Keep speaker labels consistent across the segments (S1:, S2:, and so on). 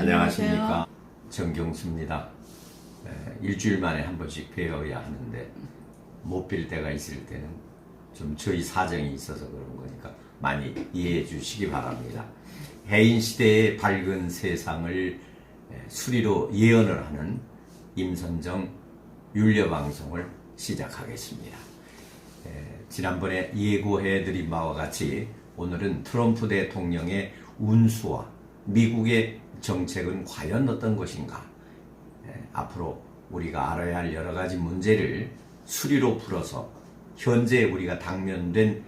S1: 안녕하십니까. 정경수입니다. 일주일 만에 한 번씩 뵈어야 하는데 못 뵐 때가 있을 때는 좀 저희 사정이 있어서 그런 거니까 많이 이해해 주시기 바랍니다. 해인 시대의 밝은 세상을 수리로 예언을 하는 임선정 율려방송을 시작하겠습니다. 지난번에 예고해드린 바와 같이 오늘은 트럼프 대통령의 운수와 미국의 정책은 과연 어떤 것인가, 앞으로 우리가 알아야 할 여러 가지 문제를 수리로 풀어서 현재 우리가 당면된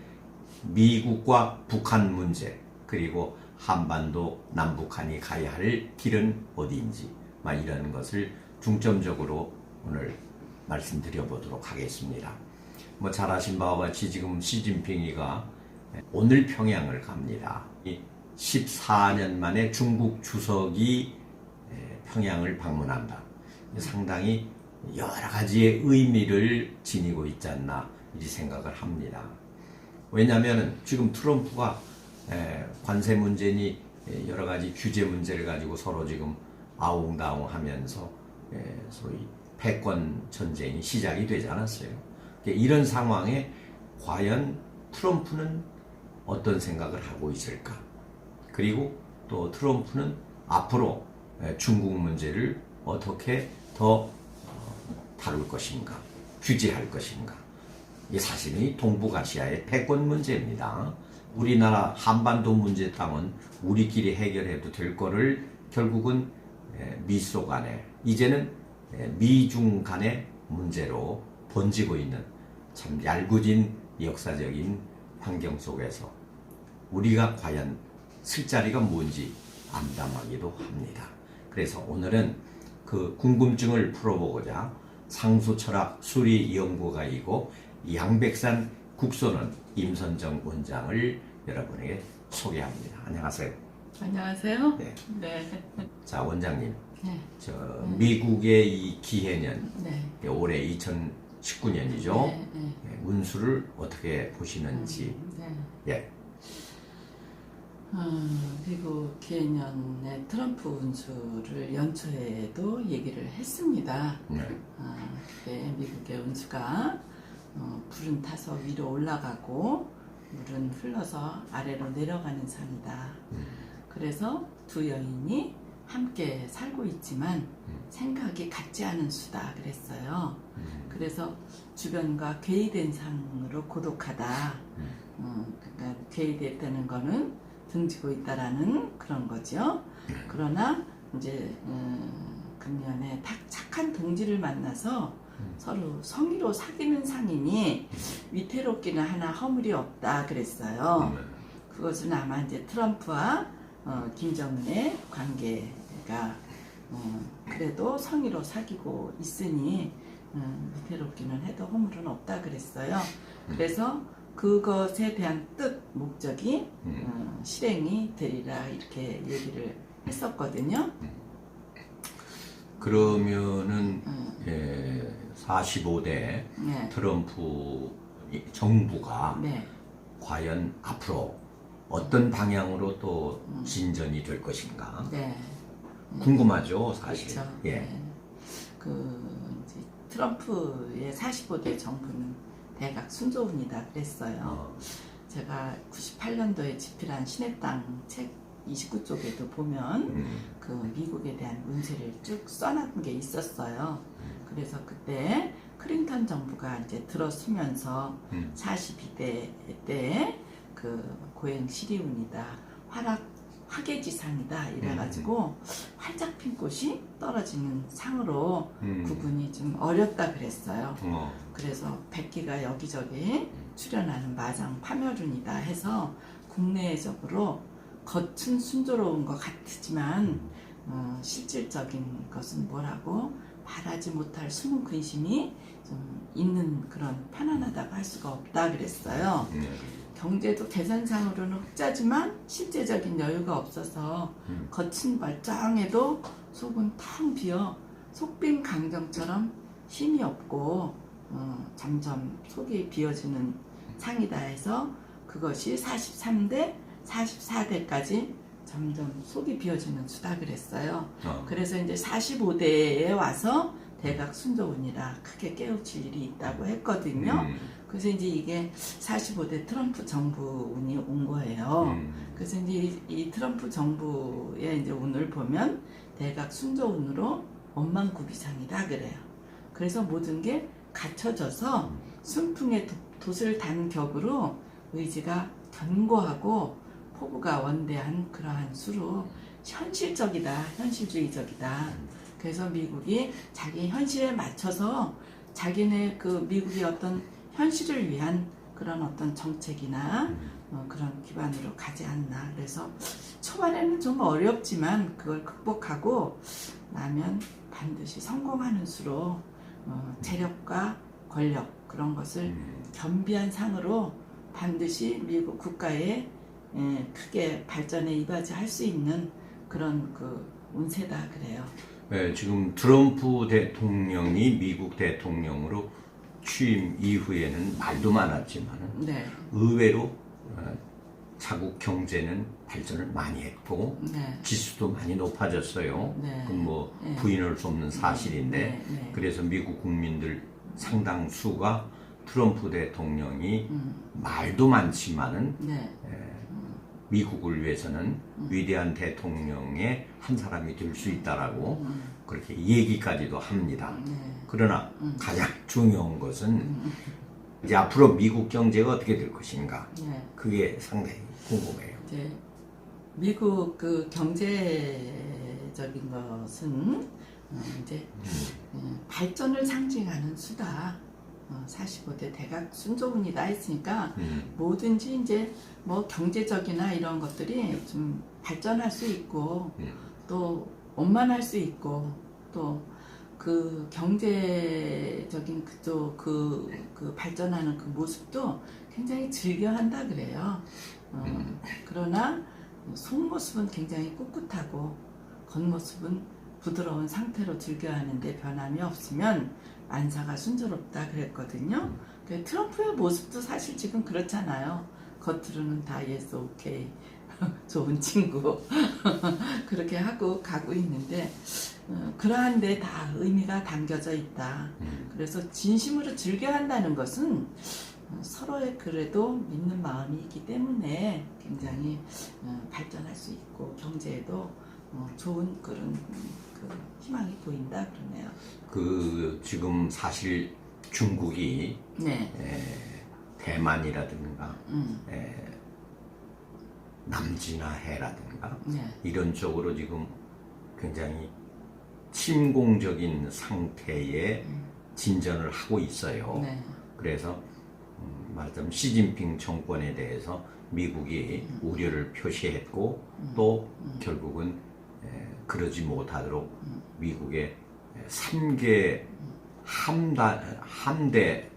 S1: 미국과 북한 문제, 그리고 한반도 남북한이 가야 할 길은 어디인지 이런 것을 중점적으로 오늘 말씀드려 보도록 하겠습니다. 잘 아신 바와 같이 지금 시진핑이가 오늘 평양을 갑니다. 14년 만에 중국 주석이 평양을 방문한다. 상당히 여러 가지의 의미를 지니고 있지 않나 이 생각을 합니다. 왜냐하면 지금 트럼프가 관세 문제니 여러 가지 규제 문제를 가지고 서로 지금 아웅다웅 하면서 소위 패권 전쟁이 시작이 되지 않았어요. 이런 상황에 과연 트럼프는 어떤 생각을 하고 있을까? 그리고 또 트럼프는 앞으로 중국 문제를 어떻게 더 다룰 것인가, 규제할 것인가. 이게 사실은 동북아시아의 패권 문제입니다. 우리나라 한반도 문제 땅은 우리끼리 해결해도 될 거를 결국은 미소 간에, 이제는 미중 간의 문제로 번지고 있는 참 얄궂은 역사적인 환경 속에서 우리가 과연 쓸 자리가 뭔지 암담하기도 합니다. 그래서 오늘은 그 궁금증을 풀어보고자 상수철학 수리연구가이고 양백산 국소는 임선정 원장을 여러분에게 소개합니다. 안녕하세요.
S2: 안녕하세요.
S1: 네.
S2: 네.
S1: 자, 원장님.
S2: 네.
S1: 미국의 이 기해년,
S2: 네.
S1: 올해 2019년이죠.
S2: 네. 네.
S1: 운수를 어떻게 보시는지.
S2: 네.
S1: 예.
S2: 미국 기해년의 트럼프 운수를 연초에도 얘기를 했습니다. 그게 미국의 운수가 불은 타서 위로 올라가고 물은 흘러서 아래로 내려가는 상이다. 그래서 두 여인이 함께 살고 있지만 생각이 같지 않은 수다 그랬어요. 그래서 주변과 괴이된 상으로 고독하다. 그러니까 괴이됐다는 거는 등지고 있다라는 그런 거죠. 그러나 이제 금년에 딱 착한 동지를 만나서 서로 성의로 사귀는 상이니 위태롭기는 하나 허물이 없다 그랬어요. 그것은 아마 이제 트럼프와 김정은의 관계가 그래도 성의로 사귀고 있으니 위태롭기는 해도 허물은 없다 그랬어요. 그래서 그것에 대한 뜻, 목적이 실행이 되리라 이렇게 얘기를 했었거든요.
S1: 그러면은 45대
S2: 네.
S1: 트럼프 정부가
S2: 네.
S1: 과연 앞으로 어떤 방향으로 또 진전이 될 것인가?
S2: 네.
S1: 궁금하죠, 사실.
S2: 그렇죠.
S1: 예.
S2: 네. 이제 트럼프의 45대 정부는 대각 순조운이다 그랬어요. 제가 98년도에 집필한 신의 땅 책 29쪽에도 보면 그 미국에 대한 운세를 쭉 써놨던 게 있었어요. 그래서 그때 클린턴 정부가 이제 들어서면서 42대 때 그 고행 시리운이다, 화개지상이다 이래가지고 활짝 핀 꽃이 떨어지는 상으로 구분이 좀 어렵다 그랬어요. 그래서 백기가 여기저기 출현하는 마장 파멸운이다 해서 국내적으로 겉은 순조로운 것 같지만 실질적인 것은 뭐라고 바라지 못할 숨은 근심이 좀 있는 그런 편안하다고 할 수가 없다 그랬어요. 경제도 계산상으로는 흑자지만 실제적인 여유가 없어서 겉은 멀쩡해도 속은 텅 비어 속빈 강정처럼 힘이 없고 점점 속이 비어지는 상이다 해서 그것이 43대, 44대까지 점점 속이 비어지는 수다 그랬어요. 그래서 이제 45대에 와서 대각 순조운이라 크게 깨우칠 일이 있다고 했거든요. 그래서 이제 이게 45대 트럼프 정부운이 온 거예요. 그래서 이제 이 트럼프 정부의 이제 운을 보면 대각 순조운으로 원망구비상이다 그래요. 그래서 모든 게 갖춰져서 순풍의 돛을 단 격으로 의지가 견고하고 포부가 원대한 그러한 수로 현실적이다, 현실주의적이다. 그래서 미국이 자기 현실에 맞춰서 자기네 그 미국의 어떤 현실을 위한 그런 어떤 정책이나 그런 기반으로 가지 않나. 그래서 초반에는 좀 어렵지만 그걸 극복하고 나면 반드시 성공하는 수로 재력과 권력 그런 것을 겸비한 상으로 반드시 미국 국가에 크게 발전에 이바지할 수 있는 그런 그 운세다 그래요.
S1: 네, 지금 트럼프 대통령이 미국 대통령으로 취임 이후에는 말도 많았지만
S2: 네.
S1: 의외로 자국 경제는 발전을 많이 했고
S2: 네.
S1: 지수도 많이 높아졌어요.
S2: 네.
S1: 그건 뭐
S2: 네.
S1: 부인할 수 없는 사실인데
S2: 네. 네.
S1: 그래서 미국 국민들 상당수가 트럼프 대통령이 말도 많지만은
S2: 네.
S1: 미국을 위해서는 위대한 대통령의 한 사람이 될 수 있다라고 그렇게 얘기까지도 합니다.
S2: 네.
S1: 그러나 가장 중요한 것은 이제 앞으로 미국 경제가 어떻게 될 것인가
S2: 네.
S1: 그게 상당히 궁금해요.
S2: 이제 미국 그 경제적인 것은 이제 발전을 상징하는 수다. 45대 대각 순조운이다 했으니까 뭐든지 이제 뭐 경제적이나 이런 것들이 좀 발전할 수 있고 또 원만할 수 있고 또 그 경제적인 그쪽 그 발전하는 그 모습도 굉장히 즐겨한다 그래요. 그러나 속모습은 굉장히 꿋꿋하고 겉모습은 부드러운 상태로 즐겨하는데 변함이 없으면 안사가 순조롭다 그랬거든요. 트럼프의 모습도 사실 지금 그렇잖아요. 겉으로는 다 yes, okay, 좋은 친구 그렇게 하고 가고 있는데 그러한 데 다 의미가 담겨져 있다. 그래서 진심으로 즐겨한다는 것은 서로의 그래도 믿는 마음이 있기 때문에 굉장히 발전할 수 있고 경제에도 좋은 그런 그 희망이 보인다 그러네요.
S1: 그 지금 사실 중국이
S2: 네.
S1: 대만이라든가 남진아해라든가
S2: 네.
S1: 이런 쪽으로 지금 굉장히 침공적인 상태의 진전을 하고 있어요.
S2: 네.
S1: 그래서 말하자면 시진핑 정권에 대해서 미국이 우려를 표시했고 또 결국은 그러지 못하도록 미국의 3개 함대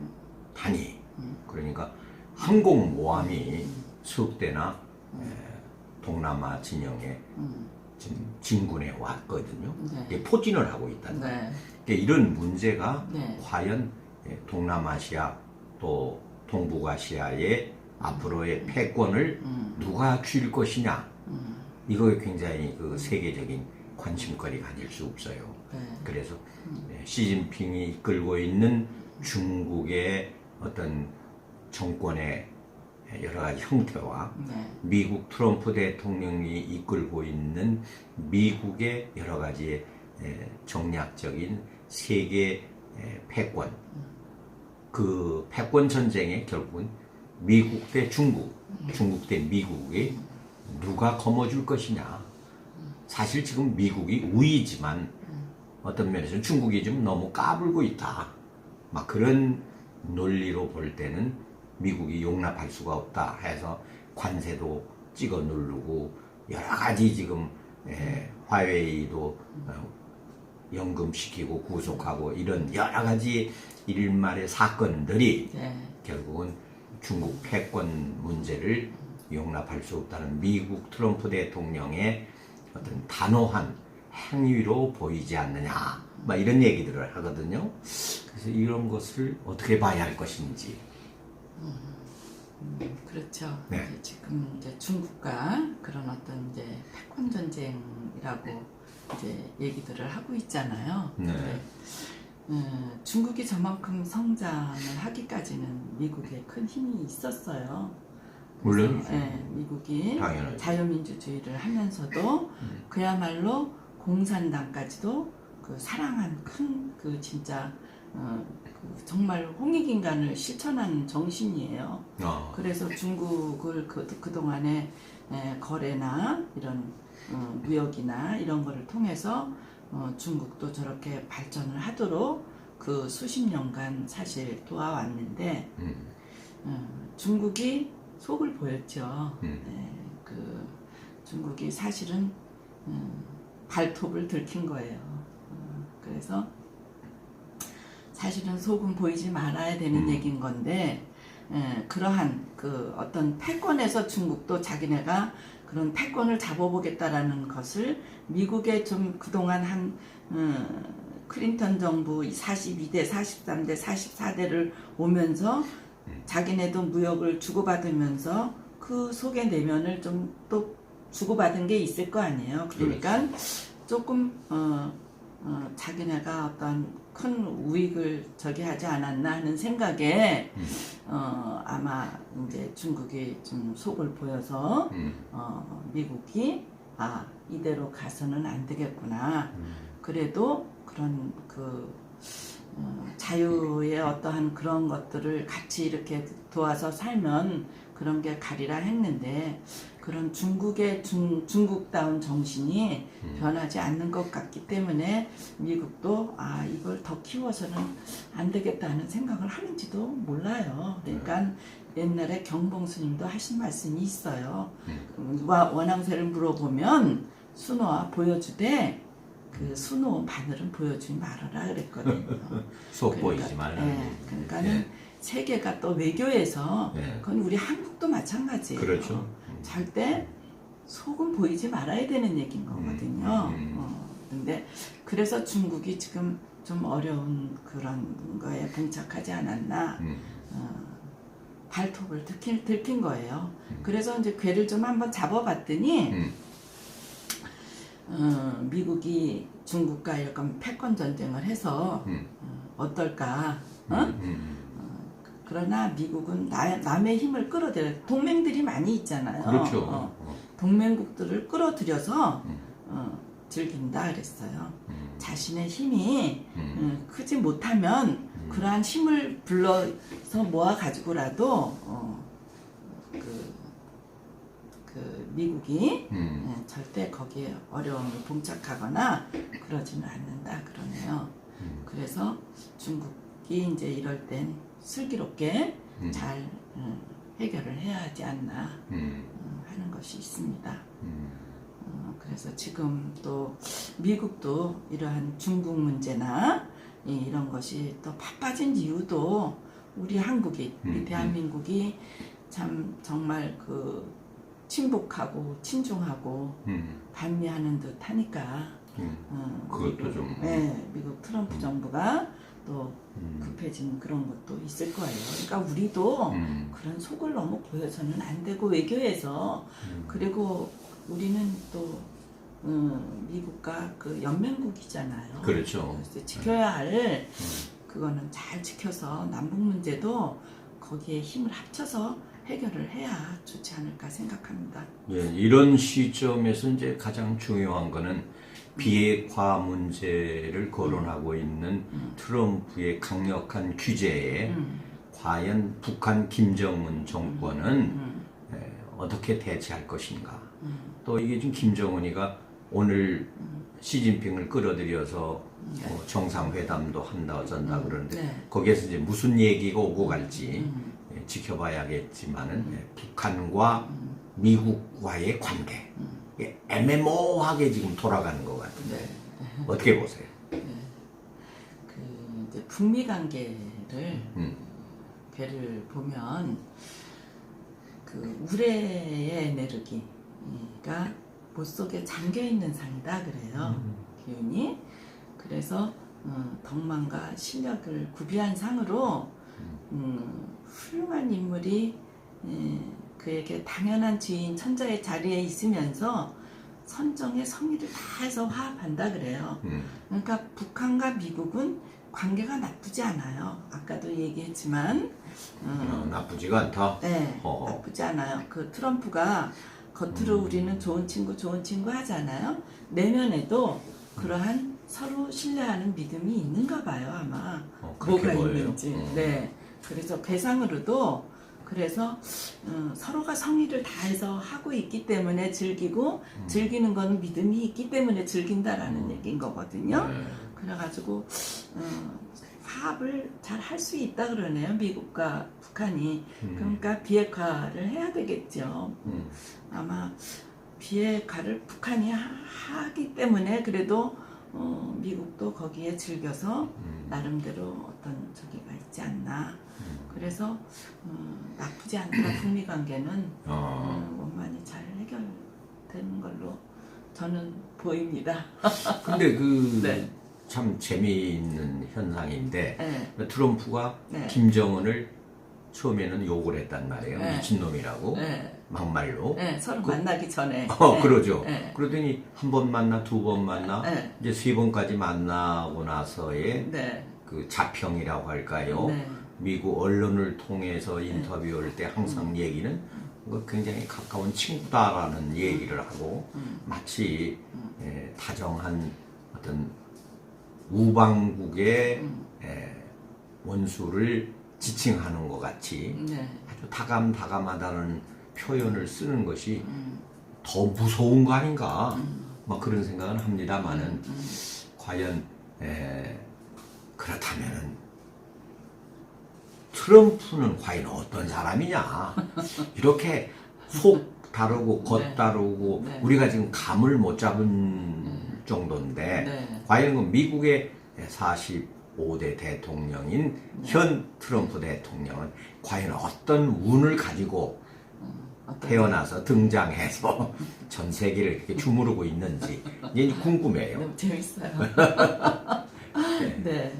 S1: 단위 그러니까 항공모함이 수억대나 동남아 진영에 지금 진군해 왔거든요.
S2: 네.
S1: 이게 포진을 하고 있다는 거예요.
S2: 네.
S1: 그러니까 이런 문제가
S2: 네.
S1: 과연 동남아시아 또 동북아시아의 앞으로의 패권을 누가 쥘 것이냐 이거에 굉장히 그 세계적인 관심거리가 아닐 수 없어요.
S2: 네.
S1: 그래서 시진핑이 이끌고 있는 중국의 어떤 정권의 여러 가지 형태와
S2: 네.
S1: 미국 트럼프 대통령이 이끌고 있는 미국의 여러 가지의 정략적인 세계 패권 그 패권 전쟁에 결국은 미국 대 중국, 중국 대 미국이 누가 거머쥘 것이냐. 사실 지금 미국이 우위지만 어떤 면에서는 중국이 좀 너무 까불고 있다. 막 그런 논리로 볼 때는 미국이 용납할 수가 없다 해서 관세도 찍어 누르고 여러 가지 지금 화웨이도 연금시키고 구속하고 이런 여러 가지 일말의 사건들이
S2: 네.
S1: 결국은 중국 패권 문제를 용납할 수 없다는 미국 트럼프 대통령의 어떤 단호한 행위로 보이지 않느냐 막 이런 얘기들을 하거든요. 그래서 이런 것을 어떻게 봐야 할 것인지
S2: 그렇죠.
S1: 네.
S2: 이제 지금 이제 중국과 그런 어떤 이제 패권 전쟁이라고 이제 얘기들을 하고 있잖아요.
S1: 네.
S2: 근데, 중국이 저만큼 성장을 하기까지는 미국에 큰 힘이 있었어요.
S1: 물론이죠.
S2: 예, 미국이
S1: 당연하죠.
S2: 자유민주주의를 하면서도 그야말로 공산당까지도 그 사랑한 큰 그 진짜 그 정말 홍익인간을 실천한 정신이에요. 그래서 중국을 그동안에 거래나 이런 무역이나 이런 거를 통해서 중국도 저렇게 발전을 하도록 그 수십 년간 사실 도와왔는데 중국이 속을 보였죠. 네, 그 중국이 사실은 발톱을 들킨 거예요. 그래서 사실은 속은 보이지 말아야 되는 얘기인 건데 그러한 그 어떤 패권에서 중국도 자기네가 그런 패권을 잡아보겠다라는 것을 미국에 좀 그동안 한 클린턴 정부 42대, 43대, 44대를 오면서 자기네도 무역을 주고받으면서 그 속의 내면을 좀 또 주고받은 게 있을 거 아니에요. 그러니까 조금 자기네가 어떤 큰 우익을 저기 하지 않았나 하는 생각에 아마 이제 중국이 좀 속을 보여서 미국이 이대로 가서는 안 되겠구나. 그래도 그런 그 자유의 어떠한 그런 것들을 같이 이렇게 도와서 살면 그런 게 가리라 했는데 그런 중국의 중국다운 정신이 변하지 않는 것 같기 때문에 미국도 이걸 더 키워서는 안 되겠다는 생각을 하는지도 몰라요. 그러니까 옛날에 경봉 스님도 하신 말씀이 있어요. 원앙새를 물어보면 순호와 보여주되 그 순호 마늘은 보여주지 말아라 그랬거든요.
S1: 속 보이지 말라.
S2: 그러니까는 세계가 또 외교에서 그건 우리 한국도 마찬가지예요.
S1: 그렇죠.
S2: 절대 속은 보이지 말아야 되는 얘기인 거거든요. 근데 그래서 중국이 지금 좀 어려운 그런 거에 봉착하지 않았나. 발톱을 들킨 거예요. 그래서 이제 괴를 좀 한번 잡아봤더니 미국이 중국과 이런 패권 전쟁을 해서 어떨까? 그러나 미국은 남의 힘을 끌어들여 동맹들이 많이 있잖아요.
S1: 그렇죠.
S2: 동맹국들을 끌어들여서 즐긴다 그랬어요. 자신의 힘이 크지 못하면 그러한 힘을 불러서 모아 가지고라도 그 미국이 절대 거기에 어려움을 봉착하거나 그러지는 않는다 그러네요. 그래서 중국이 이제 이럴 땐 슬기롭게 잘 해결을 해야 하지 않나 하는 것이 있습니다. 그래서 지금 또 미국도 이러한 중국 문제나 이런 것이 또 바빠진 이유도 우리 한국이 우리 대한민국이 참 정말 그 친북하고 친중하고 반미하는 듯 하니까
S1: 그것도 좀
S2: 미국 트럼프 정부가 또 급해진 그런 것도 있을 거예요. 그러니까 우리도 그런 속을 너무 보여서는 안 되고 외교에서 그리고 우리는 또 미국과 그 연맹국이잖아요.
S1: 그렇죠.
S2: 그래서 지켜야 할 그거는 잘 지켜서 남북 문제도 거기에 힘을 합쳐서 해결을 해야 좋지 않을까 생각합니다.
S1: 예, 이런 시점에서 이제 가장 중요한 거는 비핵화 문제를 거론하고 있는 트럼프의 강력한 규제에 과연 북한 김정은 정권은 어떻게 대처할 것인가. 또 이게 지금 김정은이가 오늘 시진핑을 끌어들여서 정상회담도 한다 어쩐다 그러는데 거기에서 이제 무슨 얘기가 오고 갈지 지켜봐야겠지만은 북한과 미국과의 관계 애매모호하게 지금 돌아가는 것 같은데 어떻게 보세요?
S2: 그 이제 북미 관계를 괴를 보면 그 우레의 에너지가 못 속에 잠겨 있는 상이다 그래요. 기운이. 그래서 덕망과 실력을 구비한 상으로 훌륭한 인물이 그에게 당연한 지인 천자의 자리에 있으면서 선정의 성의를 다해서 화합한다 그래요. 그러니까 북한과 미국은 관계가 나쁘지 않아요. 아까도 얘기했지만
S1: 나쁘지가 않다.
S2: 네, 나쁘지 않아요. 그 트럼프가 겉으로 우리는 좋은 친구 하잖아요. 내면에도 그러한 서로 신뢰하는 믿음이 있는가 봐요, 아마. 뭐가
S1: 보여요?
S2: 있는지. 네. 그래서 괴상으로도 그래서 서로가 성의를 다해서 하고 있기 때문에 즐기고 즐기는 건 믿음이 있기 때문에 즐긴다라는 얘기인 거거든요. 그래가지고 화합을 잘 할 수 있다 그러네요. 미국과 북한이. 그러니까 비핵화를 해야 되겠죠. 아마 비핵화를 북한이 하기 때문에 그래도 미국도 거기에 즐겨서 나름대로 어떤 저기가 있지 않나. 그래서 나쁘지 않다. 북미 관계는 원만히 잘 해결되는 걸로 저는 보입니다.
S1: 근데 그
S2: 네.
S1: 참 재미있는 현상인데
S2: 네.
S1: 트럼프가
S2: 네.
S1: 김정은을 처음에는 욕을 했단 말이에요.
S2: 네.
S1: 미친놈이라고
S2: 네.
S1: 막말로.
S2: 네, 서로 만나기 전에. 네.
S1: 그러죠.
S2: 네.
S1: 그러더니 한 번 만나, 두 번 만나,
S2: 네.
S1: 이제 세 번까지 만나고 나서의
S2: 네.
S1: 그 자평이라고 할까요?
S2: 네.
S1: 미국 언론을 통해서 인터뷰할 때 항상 얘기는 굉장히 가까운 친구다라는 얘기를 하고 마치 다정한 어떤 우방국의 원수를 지칭하는 것 같이
S2: 네.
S1: 아주 다감다감하다는 표현을 쓰는 것이 더 무서운 거 아닌가 막 그런 생각은 합니다만은 과연 그렇다면은 트럼프는 과연 어떤 사람이냐 이렇게 속 다르고 겉
S2: 네.
S1: 다르고
S2: 네.
S1: 우리가 지금 감을 못 잡은 정도인데
S2: 네.
S1: 과연 그 미국의 45대 대통령인 현 트럼프 대통령은 과연 어떤 운을 가지고 태어나서 등장해서 전 세계를 이렇게 주무르고 있는지 이게 궁금해요.
S2: 너무 재밌어요. 네.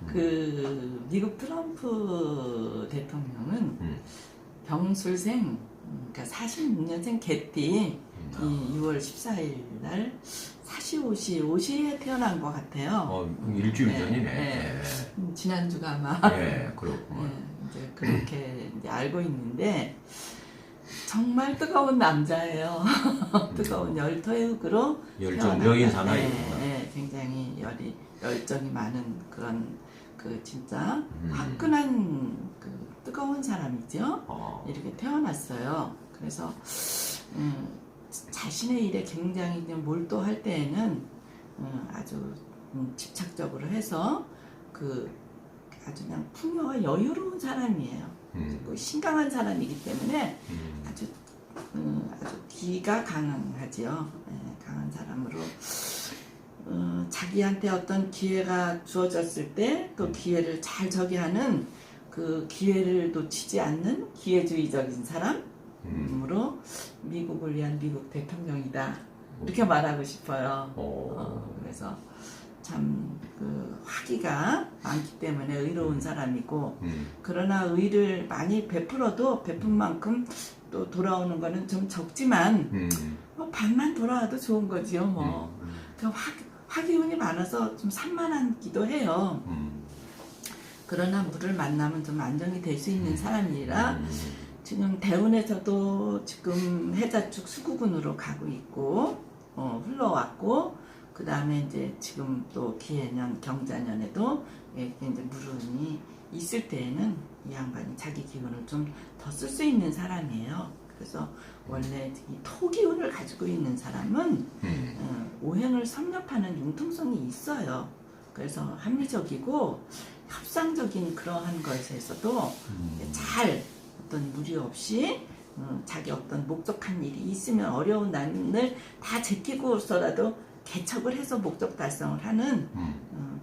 S2: 그 미국 트럼프 대통령은 병술생, 그러니까 46년생 개띠 이 6월 14일 날 사시오시에 태어난 것 같아요.
S1: 일주일
S2: 네,
S1: 전이네.
S2: 네. 지난주가 아마
S1: 그렇구만.
S2: 네, 이제 그렇게 이제 알고 있는데 정말 뜨거운 남자예요. 뜨거운 열터의흑으로
S1: 열정적인 사나이.
S2: 굉장히 열정이 많은 그런 그 진짜 화끈한 그 뜨거운 사람이죠. 이렇게 태어났어요. 그래서 자신의 일에 굉장히 몰두할 때에는 아주 집착적으로 해서 그 아주 그냥 풍요와 여유로운 사람이에요. 그리고 신강한 사람이기 때문에 아주 기가 강하지요. 강한 사람으로 자기한테 어떤 기회가 주어졌을 때 그 기회를 잘 저기하는 그 기회를 놓치지 않는 기회주의적인 사람으로 미국을 위한 미국 대통령이다. 이렇게 말하고 싶어요. 그래서 참 그 화기가 많기 때문에 의로운 사람이고 그러나 의를 많이 베풀어도 베푼 만큼 또 돌아오는 거는 좀 적지만 반만 돌아와도 좋은 거지요. 화기운이 많아서 좀 산만하기도 해요. 그러나 물을 만나면 좀 안정이 될 수 있는 사람이라 지금 대운에서도 지금 해자축 수구군으로 가고 있고 흘러왔고 그 다음에 이제 지금 또 기해년 경자년에도 이제 물운이 있을 때에는 이 양반이 자기 기운을 좀 더 쓸 수 있는 사람이에요. 그래서 원래 이 토기운을 가지고 있는 사람은 오행을 섭렵하는 융통성이 있어요. 그래서 합리적이고 협상적인 그러한 것에서도 잘 어떤 무리 없이 자기 어떤 목적한 일이 있으면 어려운 난을 다 제끼고서라도 개척을 해서 목적 달성을 하는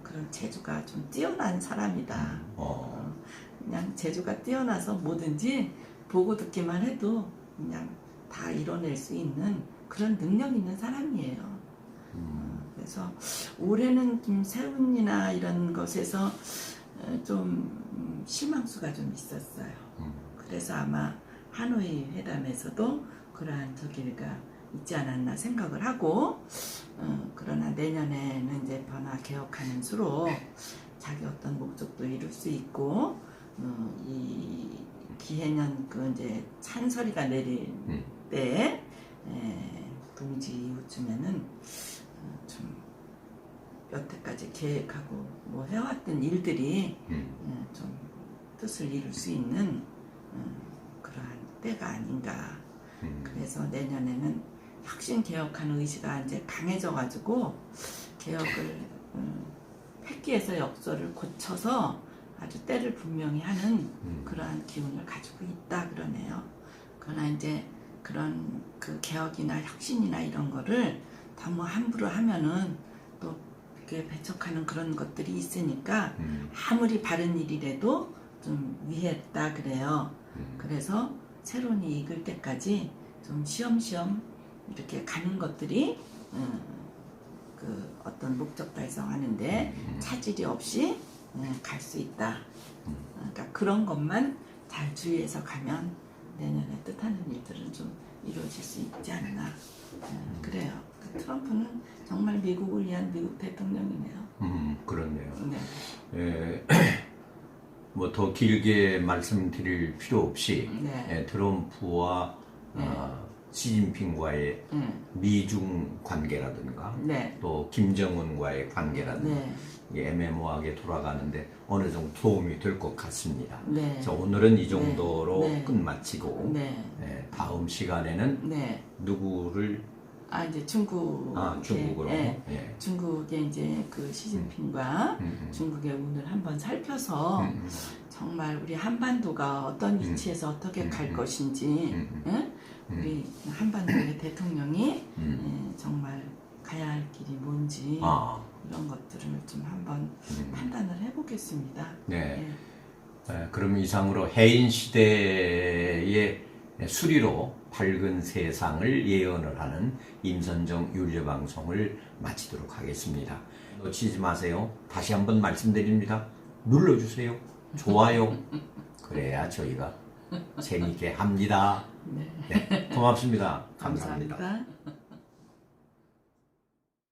S2: 그런 재주가 좀 뛰어난 사람이다. 그냥 재주가 뛰어나서 뭐든지 보고 듣기만 해도 그냥 다 이뤄낼 수 있는 그런 능력 있는 사람이에요. 그래서 올해는 좀 세운이나 이런 것에서 좀 실망수가 좀 있었어요. 그래서 아마 하노이 회담에서도 그러한 저기가 있지 않았나 생각을 하고 그러나 내년에는 이제 변화 개혁하는 수로 자기 어떤 목적도 이룰 수 있고 이 기해년 그 이제 찬소리가 내릴 때 동지 이후쯤에는 좀 여태까지 계획하고 뭐 해왔던 일들이 좀 뜻을 이룰 수 있는 그러한 때가 아닌가. 그래서 내년에는 혁신 개혁하는 의지가 이제 강해져가지고 개혁을 획기에서 역설을 고쳐서 아주 때를 분명히 하는 그러한 기운을 가지고 있다 그러네요. 그러나 이제 그런 그 개혁이나 혁신이나 이런 거를 너무 함부로 하면은 또 이렇게 배척하는 그런 것들이 있으니까 아무리 바른 일이라도 좀 위했다 그래요. 그래서 새로운이 익을 때까지 좀 쉬엄쉬엄 이렇게 가는 것들이 그 어떤 목적 달성하는데 차질이 없이 갈 수 있다. 그러니까 그런 것만 잘 주의해서 가면 내년에 뜻하는 일들은 좀 이루어질 수 있지 않나. 그래요. 그 트럼프는 정말 미국을 위한 미국 대통령이네요.
S1: 그렇네요.
S2: 네.
S1: 뭐 더 길게 말씀드릴 필요 없이
S2: 네.
S1: 트럼프와 시진핑과의 미중 관계라든가
S2: 네.
S1: 또 김정은과의 관계라든가
S2: 네.
S1: 이게 애매모호하게 돌아가는데 어느 정도 도움이 될 것 같습니다.
S2: 네.
S1: 그래서 오늘은 이 정도로
S2: 네.
S1: 끝마치고
S2: 네.
S1: 다음 시간에는
S2: 네.
S1: 누구를
S2: 이제 중국.
S1: 중국으로
S2: 예. 중국의 이제 그 시진핑과 중국의 운을 한번 살펴서 정말 우리 한반도가 어떤 위치에서 어떻게 갈 것인지, 우리 한반도의 대통령이 정말 가야 할 길이 뭔지 이런 것들을 좀 한번 판단을 해보겠습니다.
S1: 네. 그럼 이상으로 해인 시대의 수리로 밝은 세상을 예언을 하는 임선정 윤리방송을 마치도록 하겠습니다. 놓치지 마세요. 다시 한번 말씀드립니다. 눌러주세요. 좋아요. 그래야 저희가 재미있게 합니다.
S2: 네.
S1: 네, 고맙습니다. 감사합니다.
S2: 감사합니다.